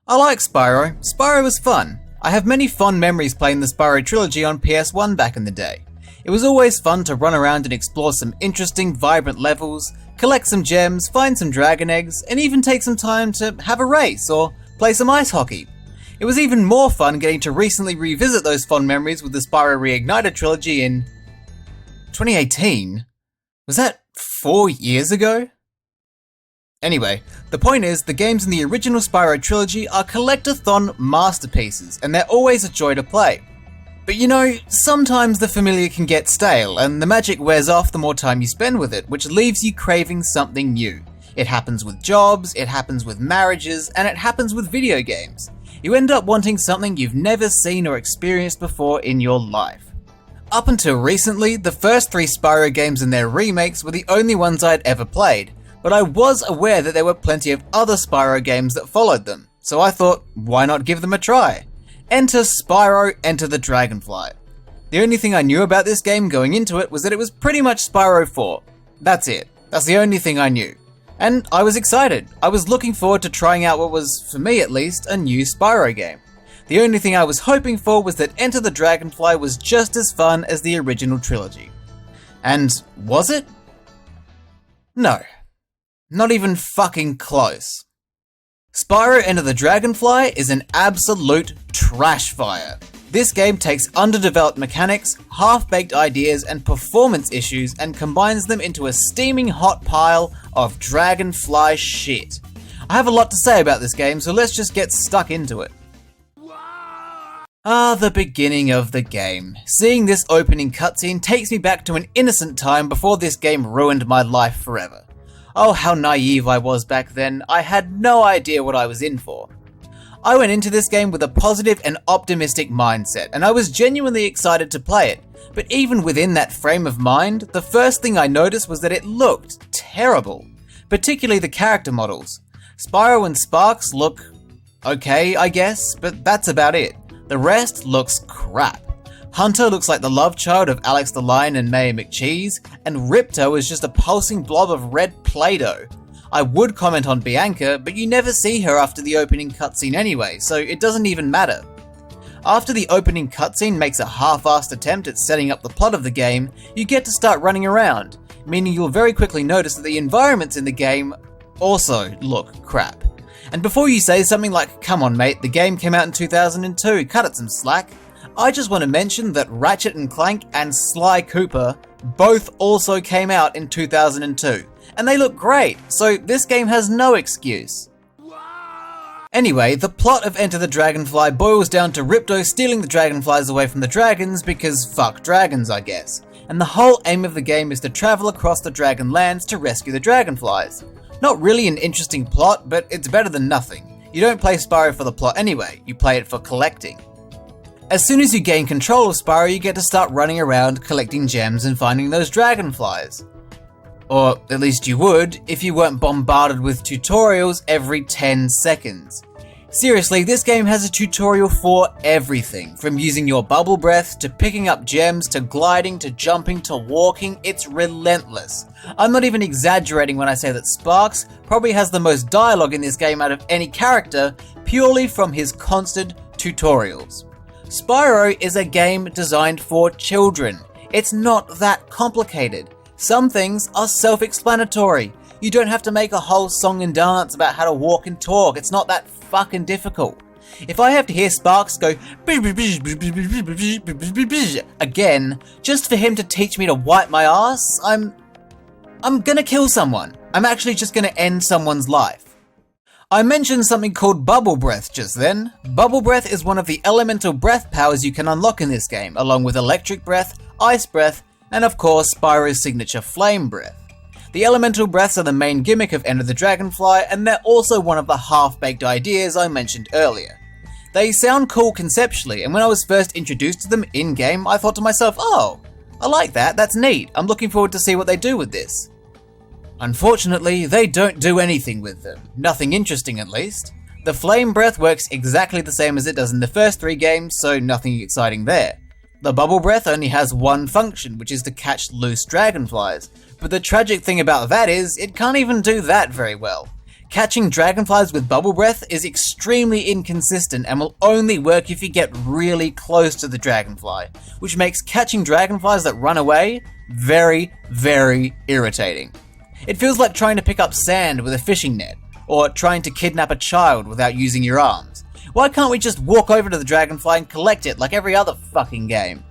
I like Spyro. Spyro was fun. I have many fond memories playing the Spyro trilogy on PS1 back in the day. It was always fun to run around and explore some interesting, vibrant levels, collect some gems, find some dragon eggs, and even take some time to have a race or play some ice hockey. It was even more fun getting to recently revisit those fond memories with the Spyro Reignited trilogy in 2018? Was that 4 years ago? Anyway, the point is, the games in the original Spyro trilogy are collectathon masterpieces, and they're always a joy to play. But you know, sometimes the familiar can get stale, and the magic wears off the more time you spend with it, which leaves you craving something new. It happens with jobs, it happens with marriages, and it happens with video games. You end up wanting something you've never seen or experienced before in your life. Up until recently, the first 3 Spyro games and their remakes were the only ones I'd ever played, but I was aware that there were plenty of other Spyro games that followed them, so I thought, why not give them a try? Enter Spyro, Enter the Dragonfly. The only thing I knew about this game going into it was that it was pretty much Spyro 4. That's it. That's the only thing I knew. And I was excited. I was looking forward to trying out what was, for me at least, a new Spyro game. The only thing I was hoping for was that Enter the Dragonfly was just as fun as the original trilogy. And was it? No. Not even fucking close. Spyro Enter the Dragonfly is an absolute trash fire. This game takes underdeveloped mechanics, half-baked ideas, and performance issues and combines them into a steaming hot pile of Dragonfly shit. I have a lot to say about this game, so let's just get stuck into it. The beginning of the game. Seeing this opening cutscene takes me back to an innocent time before this game ruined my life forever. Oh, how naive I was back then. I had no idea what I was in for. I went into this game with a positive and optimistic mindset, and I was genuinely excited to play it. But even within that frame of mind, the first thing I noticed was that it looked terrible. Particularly the character models. Spyro and Sparx look okay, I guess, but that's about it. The rest looks crap. Hunter looks like the love child of Alex the Lion and Mayor McCheese, and Ripto is just a pulsing blob of red Play-Doh. I would comment on Bianca, but you never see her after the opening cutscene anyway, so it doesn't even matter. After the opening cutscene makes a half-assed attempt at setting up the plot of the game, you get to start running around, meaning you'll very quickly notice that the environments in the game also look crap. And before you say something like, come on mate, the game came out in 2002, cut it some slack, I just want to mention that Ratchet & Clank and Sly Cooper both also came out in 2002, and they look great, so this game has no excuse. Anyway, the plot of Enter the Dragonfly boils down to Ripto stealing the dragonflies away from the dragons because fuck dragons, I guess. And the whole aim of the game is to travel across the dragon lands to rescue the dragonflies. Not really an interesting plot, but it's better than nothing. You don't play Spyro for the plot anyway, you play it for collecting. As soon as you gain control of Spyro, you get to start running around collecting gems and finding those dragonflies. Or at least you would, if you weren't bombarded with tutorials every 10 seconds. Seriously, this game has a tutorial for everything, from using your bubble breath, to picking up gems, to gliding, to jumping, to walking. It's relentless. I'm not even exaggerating when I say that Sparx probably has the most dialogue in this game out of any character, purely from his constant tutorials. Spyro is a game designed for children. It's not that complicated. Some things are self-explanatory. You don't have to make a whole song and dance about how to walk and talk. It's not that fucking difficult. If I have to hear Sparx go again, just for him to teach me to wipe my ass, I'm gonna kill someone. I'm actually just gonna end someone's life. I mentioned something called Bubble Breath just then. Bubble Breath is one of the elemental breath powers you can unlock in this game, along with Electric Breath, Ice Breath, and of course Spyro's signature Flame Breath. The elemental breaths are the main gimmick of Enter the Dragonfly, and they're also one of the half-baked ideas I mentioned earlier. They sound cool conceptually, and when I was first introduced to them in-game, I thought to myself, oh, I like that, that's neat, I'm looking forward to see what they do with this. Unfortunately, they don't do anything with them. Nothing interesting at least. The Flame Breath works exactly the same as it does in the first 3 games, so nothing exciting there. The Bubble Breath only has one function, which is to catch loose dragonflies, but the tragic thing about that is, it can't even do that very well. Catching dragonflies with bubble breath is extremely inconsistent and will only work if you get really close to the dragonfly, which makes catching dragonflies that run away very, very irritating. It feels like trying to pick up sand with a fishing net, or trying to kidnap a child without using your arms. Why can't we just walk over to the dragonfly and collect it like every other fucking game?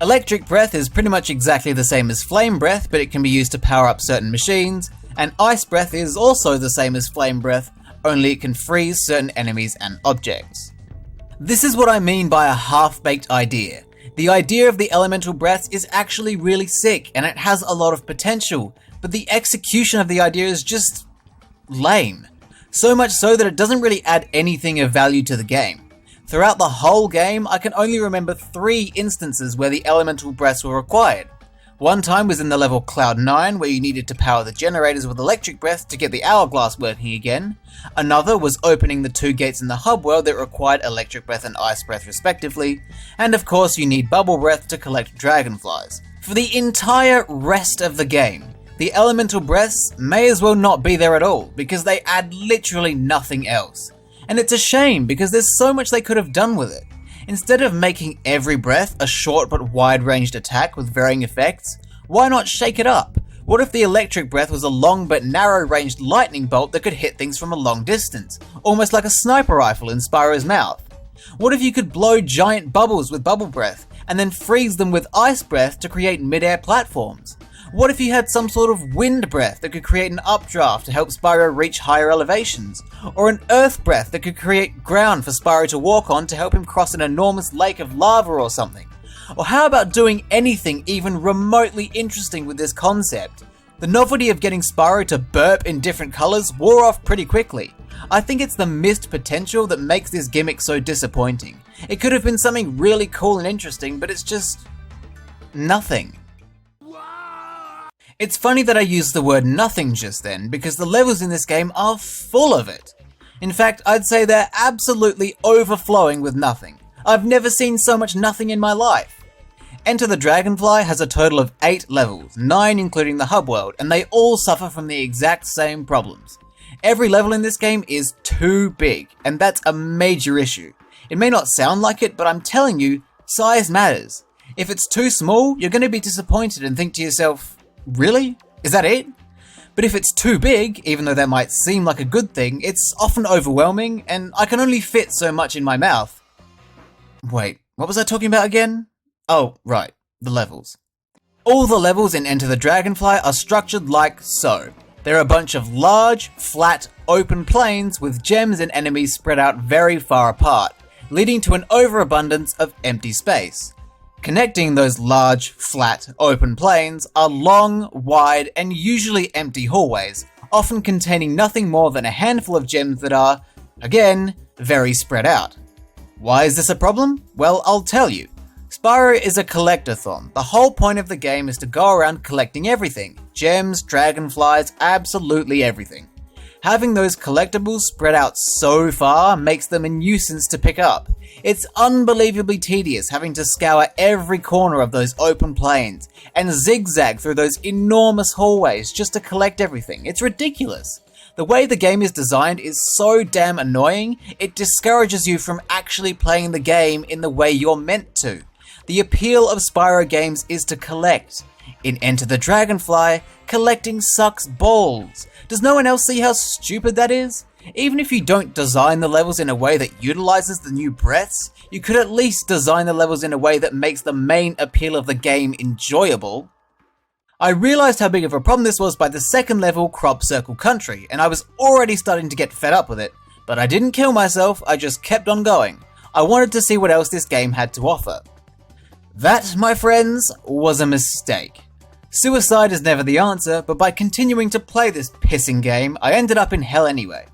Electric breath is pretty much exactly the same as flame breath, but it can be used to power up certain machines, and ice breath is also the same as flame breath, only it can freeze certain enemies and objects. This is what I mean by a half-baked idea. The idea of the elemental breaths is actually really sick, and it has a lot of potential, but the execution of the idea is just lame. So much so that it doesn't really add anything of value to the game. Throughout the whole game, I can only remember 3 instances where the elemental breaths were required. One time was in the level Cloud 9, where you needed to power the generators with electric breath to get the hourglass working again. Another was opening the 2 gates in the hub world that required electric breath and ice breath respectively. And of course you need bubble breath to collect dragonflies. For the entire rest of the game, the elemental breaths may as well not be there at all, because they add literally nothing else. And it's a shame, because there's so much they could have done with it. Instead of making every breath a short but wide-ranged attack with varying effects, why not shake it up? What if the electric breath was a long but narrow-ranged lightning bolt that could hit things from a long distance, almost like a sniper rifle in Spyro's mouth? What if you could blow giant bubbles with bubble breath, and then freeze them with ice breath to create mid-air platforms? What if you had some sort of wind breath that could create an updraft to help Spyro reach higher elevations? Or an earth breath that could create ground for Spyro to walk on to help him cross an enormous lake of lava or something? Or how about doing anything even remotely interesting with this concept? The novelty of getting Spyro to burp in different colors wore off pretty quickly. I think it's the missed potential that makes this gimmick so disappointing. It could have been something really cool and interesting, but it's just nothing. It's funny that I used the word nothing just then, because the levels in this game are full of it. In fact, I'd say they're absolutely overflowing with nothing. I've never seen so much nothing in my life. Enter the Dragonfly has a total of 8 levels, 9 including the hub world, and they all suffer from the exact same problems. Every level in this game is too big, and that's a major issue. It may not sound like it, but I'm telling you, size matters. If it's too small, you're going to be disappointed and think to yourself, really? Is that it? But if it's too big, even though that might seem like a good thing, it's often overwhelming, and I can only fit so much in my mouth. Wait, what was I talking about again? Oh, right, the levels. All the levels in Enter the Dragonfly are structured like so. They're a bunch of large, flat, open plains with gems and enemies spread out very far apart, leading to an overabundance of empty space. Connecting those large, flat, open plains are long, wide, and usually empty hallways, often containing nothing more than a handful of gems that are, again, very spread out. Why is this a problem? Well, I'll tell you. Spyro is a collectathon. The whole point of the game is to go around collecting everything. Gems, dragonflies, absolutely everything. Having those collectibles spread out so far makes them a nuisance to pick up. It's unbelievably tedious having to scour every corner of those open plains and zigzag through those enormous hallways just to collect everything. It's ridiculous. The way the game is designed is so damn annoying, it discourages you from actually playing the game in the way you're meant to. The appeal of Spyro games is to collect. In Enter the Dragonfly, collecting sucks balls. Does no one else see how stupid that is? Even if you don't design the levels in a way that utilizes the new breaths, you could at least design the levels in a way that makes the main appeal of the game enjoyable. I realized how big of a problem this was by the second level, Crop Circle Country, and I was already starting to get fed up with it, but I didn't kill myself, I just kept on going. I wanted to see what else this game had to offer. That, my friends, was a mistake. Suicide is never the answer, but by continuing to play this pissing game, I ended up in hell anyway.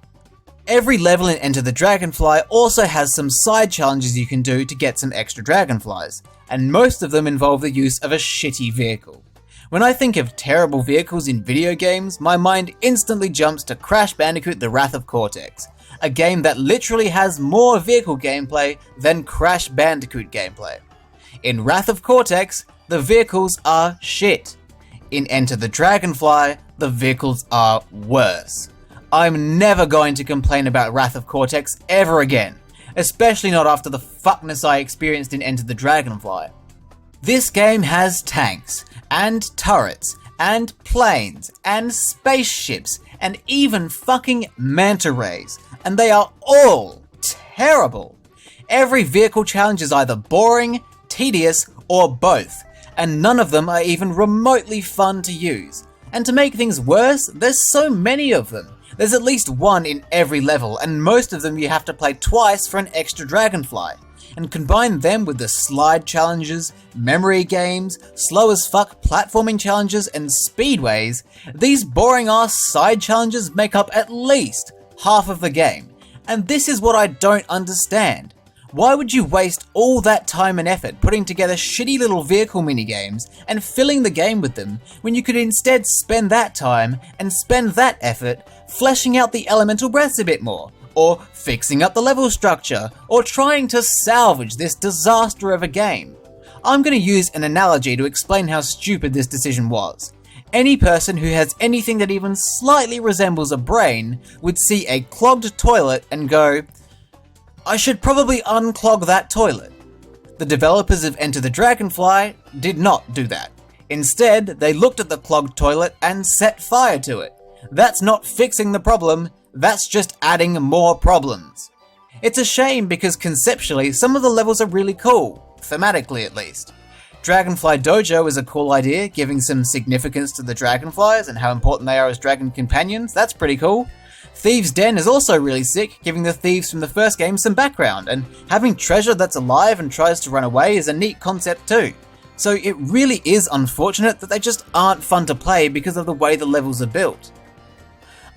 Every level in Enter the Dragonfly also has some side challenges you can do to get some extra dragonflies, and most of them involve the use of a shitty vehicle. When I think of terrible vehicles in video games, my mind instantly jumps to Crash Bandicoot: The Wrath of Cortex, a game that literally has more vehicle gameplay than Crash Bandicoot gameplay. In Wrath of Cortex, the vehicles are shit. In Enter the Dragonfly, the vehicles are worse. I'm never going to complain about Wrath of Cortex ever again, especially not after the fuckness I experienced in Enter the Dragonfly. This game has tanks, and turrets, and planes, and spaceships, and even fucking manta rays, and they are all terrible. Every vehicle challenge is either boring, tedious, or both, and none of them are even remotely fun to use. And to make things worse, there's so many of them. There's at least one in every level, and most of them you have to play twice for an extra Dragonfly. And combine them with the slide challenges, memory games, slow as fuck platforming challenges, and speedways, these boring ass side challenges make up at least half of the game. And this is what I don't understand. Why would you waste all that time and effort putting together shitty little vehicle minigames and filling the game with them when you could instead spend that time and spend that effort fleshing out the elemental breaths a bit more, or fixing up the level structure, or trying to salvage this disaster of a game? I'm going to use an analogy to explain how stupid this decision was. Any person who has anything that even slightly resembles a brain would see a clogged toilet and go, I should probably unclog that toilet. The developers of Enter the Dragonfly did not do that. Instead, they looked at the clogged toilet and set fire to it. That's not fixing the problem, that's just adding more problems. It's a shame because conceptually, some of the levels are really cool, thematically at least. Dragonfly Dojo is a cool idea, giving some significance to the dragonflies and how important they are as dragon companions. That's pretty cool. Thieves' Den is also really sick, giving the thieves from the first game some background, and having treasure that's alive and tries to run away is a neat concept too. So it really is unfortunate that they just aren't fun to play because of the way the levels are built.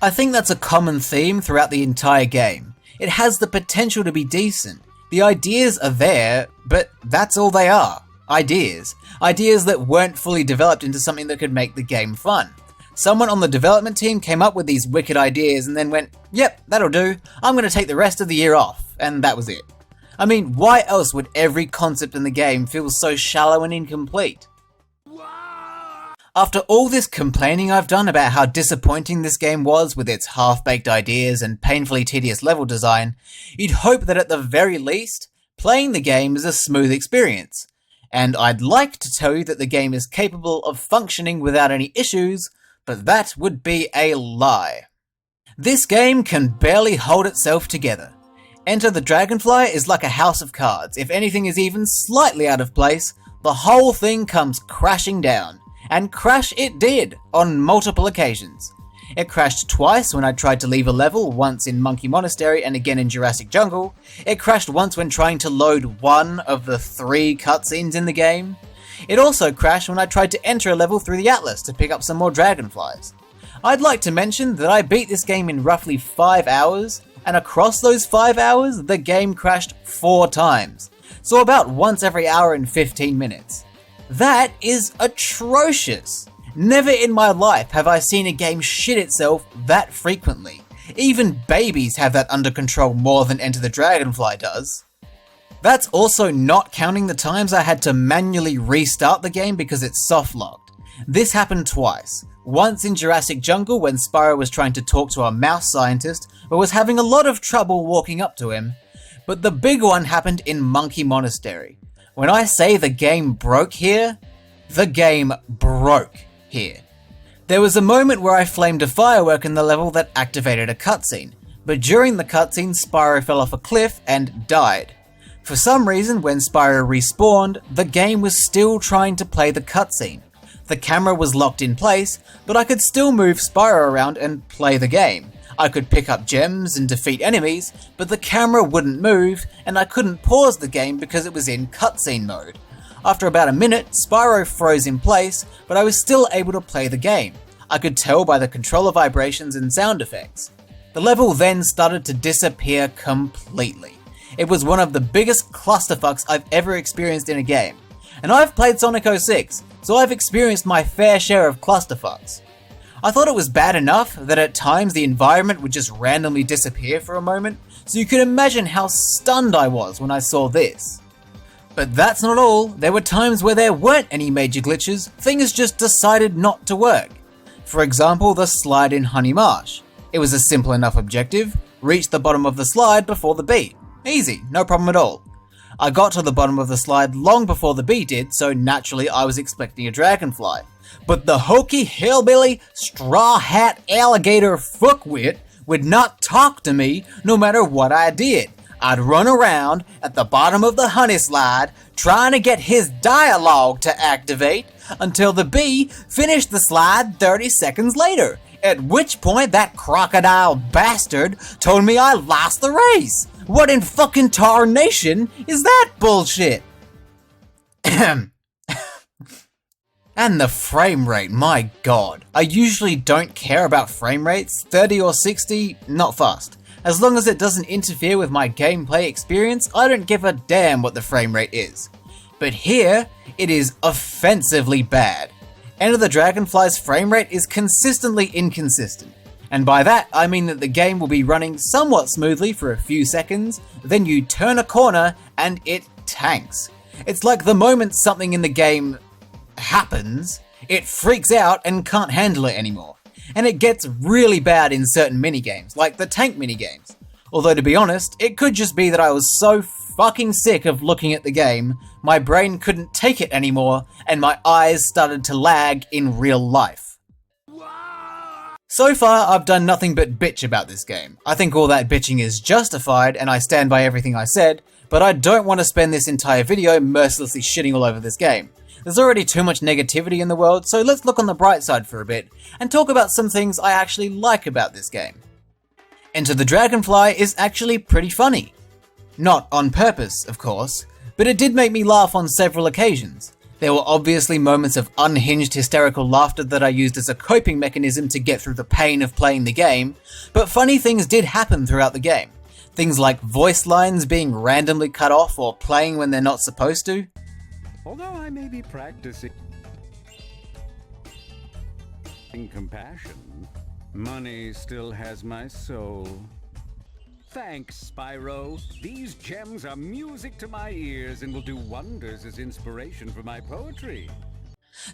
I think that's a common theme throughout the entire game. It has the potential to be decent. The ideas are there, but that's all they are. Ideas. Ideas that weren't fully developed into something that could make the game fun. Someone on the development team came up with these wicked ideas and then went, yep, that'll do, I'm going to take the rest of the year off, and that was it. I mean, why else would every concept in the game feel so shallow and incomplete? After all this complaining I've done about how disappointing this game was with its half-baked ideas and painfully tedious level design, you'd hope that at the very least, playing the game is a smooth experience. And I'd like to tell you that the game is capable of functioning without any issues, but that would be a lie. This game can barely hold itself together. Enter the Dragonfly is like a house of cards. If anything is even slightly out of place, the whole thing comes crashing down. And crash it did, on multiple occasions. It crashed twice when I tried to leave a level, once in Monkey Monastery and again in Jurassic Jungle. It crashed once when trying to load one of the 3 cutscenes in the game. It also crashed when I tried to enter a level through the Atlas to pick up some more dragonflies. I'd like to mention that I beat this game in roughly 5 hours, and across those 5 hours, the game crashed 4 times. So about once every hour and 15 minutes. That is atrocious! Never in my life have I seen a game shit itself that frequently. Even babies have that under control more than Enter the Dragonfly does. That's also not counting the times I had to manually restart the game because it's soft-locked. This happened twice. Once in Jurassic Jungle when Spyro was trying to talk to a mouse scientist, but was having a lot of trouble walking up to him. But the big one happened in Monkey Monastery. When I say the game broke here, the game broke here. There was a moment where I flamed a firework in the level that activated a cutscene, but during the cutscene Spyro fell off a cliff and died. For some reason, when Spyro respawned, the game was still trying to play the cutscene. The camera was locked in place, but I could still move Spyro around and play the game. I could pick up gems and defeat enemies, but the camera wouldn't move, and I couldn't pause the game because it was in cutscene mode. After about a minute, Spyro froze in place, but I was still able to play the game. I could tell by the controller vibrations and sound effects. The level then started to disappear completely. It was one of the biggest clusterfucks I've ever experienced in a game. And I've played Sonic 06, so I've experienced my fair share of clusterfucks. I thought it was bad enough that at times the environment would just randomly disappear for a moment, so you can imagine how stunned I was when I saw this. But that's not all. There were times where there weren't any major glitches, things just decided not to work. For example, the slide in Honey Marsh. It was a simple enough objective: reach the bottom of the slide before the bee. Easy, no problem at all. I got to the bottom of the slide long before the bee did, so naturally I was expecting a dragonfly. But the hokey hillbilly straw hat alligator fuckwit would not talk to me no matter what I did. I'd run around at the bottom of the honey slide trying to get his dialogue to activate until the bee finished the slide 30 seconds later, at which point that crocodile bastard told me I lost the race. What in fucking tarnation is that bullshit? And the frame rate, my god. I usually don't care about frame rates, 30 or 60, not fast. As long as it doesn't interfere with my gameplay experience, I don't give a damn what the frame rate is. But here, it is offensively bad. Enter the Dragonfly's frame rate is consistently inconsistent. And by that, I mean that the game will be running somewhat smoothly for a few seconds, then you turn a corner and it tanks. It's like the moment something in the game happens, it freaks out and can't handle it anymore. And it gets really bad in certain minigames, like the tank minigames. Although to be honest, it could just be that I was so fucking sick of looking at the game, my brain couldn't take it anymore, and my eyes started to lag in real life. So far, I've done nothing but bitch about this game. I think all that bitching is justified, and I stand by everything I said, but I don't want to spend this entire video mercilessly shitting all over this game. There's already too much negativity in the world, so let's look on the bright side for a bit, and talk about some things I actually like about this game. Enter the Dragonfly is actually pretty funny. Not on purpose, of course, but it did make me laugh on several occasions. There were obviously moments of unhinged hysterical laughter that I used as a coping mechanism to get through the pain of playing the game, but funny things did happen throughout the game. Things like voice lines being randomly cut off or playing when they're not supposed to. Although I may be practicing compassion, money still has my soul. Thanks, Spyro. These gems are music to my ears and will do wonders as inspiration for my poetry.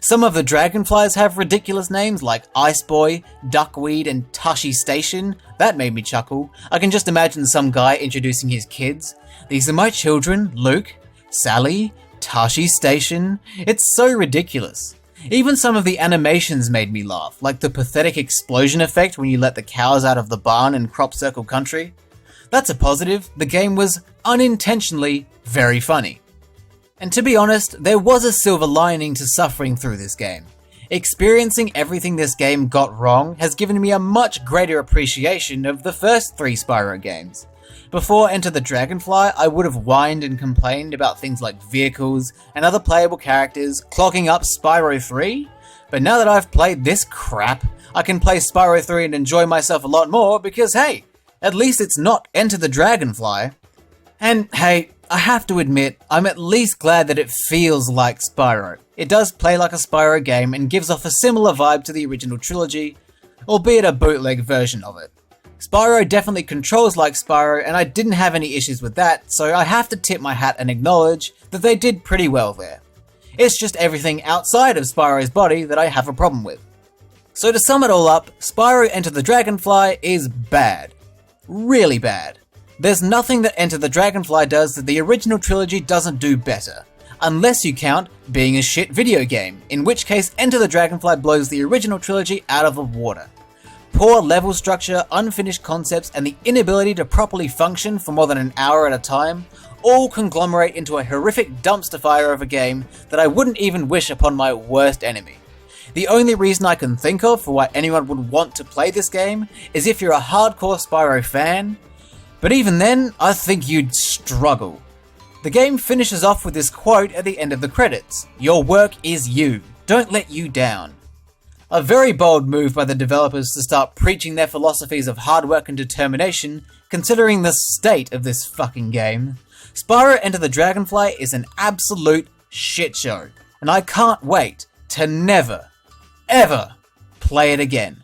Some of the Dragonflies have ridiculous names like Ice Boy, Duckweed, and Tushy Station. That made me chuckle. I can just imagine some guy introducing his kids. These are my children, Luke, Sally, Tushy Station. It's so ridiculous. Even some of the animations made me laugh, like the pathetic explosion effect when you let the cows out of the barn in Crop Circle Country. That's a positive. The game was unintentionally very funny. And to be honest, there was a silver lining to suffering through this game. Experiencing everything this game got wrong has given me a much greater appreciation of the first 3 Spyro games. Before Enter the Dragonfly, I would have whined and complained about things like vehicles and other playable characters clogging up Spyro 3, but now that I've played this crap, I can play Spyro 3 and enjoy myself a lot more because hey, at least it's not Enter the Dragonfly. And hey, I have to admit, I'm at least glad that it feels like Spyro. It does play like a Spyro game and gives off a similar vibe to the original trilogy, albeit a bootleg version of it. Spyro definitely controls like Spyro, and I didn't have any issues with that, so I have to tip my hat and acknowledge that they did pretty well there. It's just everything outside of Spyro's body that I have a problem with. So to sum it all up, Spyro Enter the Dragonfly is bad. Really bad. There's nothing that Enter the Dragonfly does that the original trilogy doesn't do better, unless you count being a shit video game, in which case Enter the Dragonfly blows the original trilogy out of the water. Poor level structure, unfinished concepts, and the inability to properly function for more than an hour at a time all conglomerate into a horrific dumpster fire of a game that I wouldn't even wish upon my worst enemy. The only reason I can think of for why anyone would want to play this game is if you're a hardcore Spyro fan, but even then, I think you'd struggle. The game finishes off with this quote at the end of the credits: "Your work is you, don't let you down." A very bold move by the developers to start preaching their philosophies of hard work and determination, considering the state of this fucking game. Spyro Enter the Dragonfly is an absolute shit show, and I can't wait to never, ever play it again.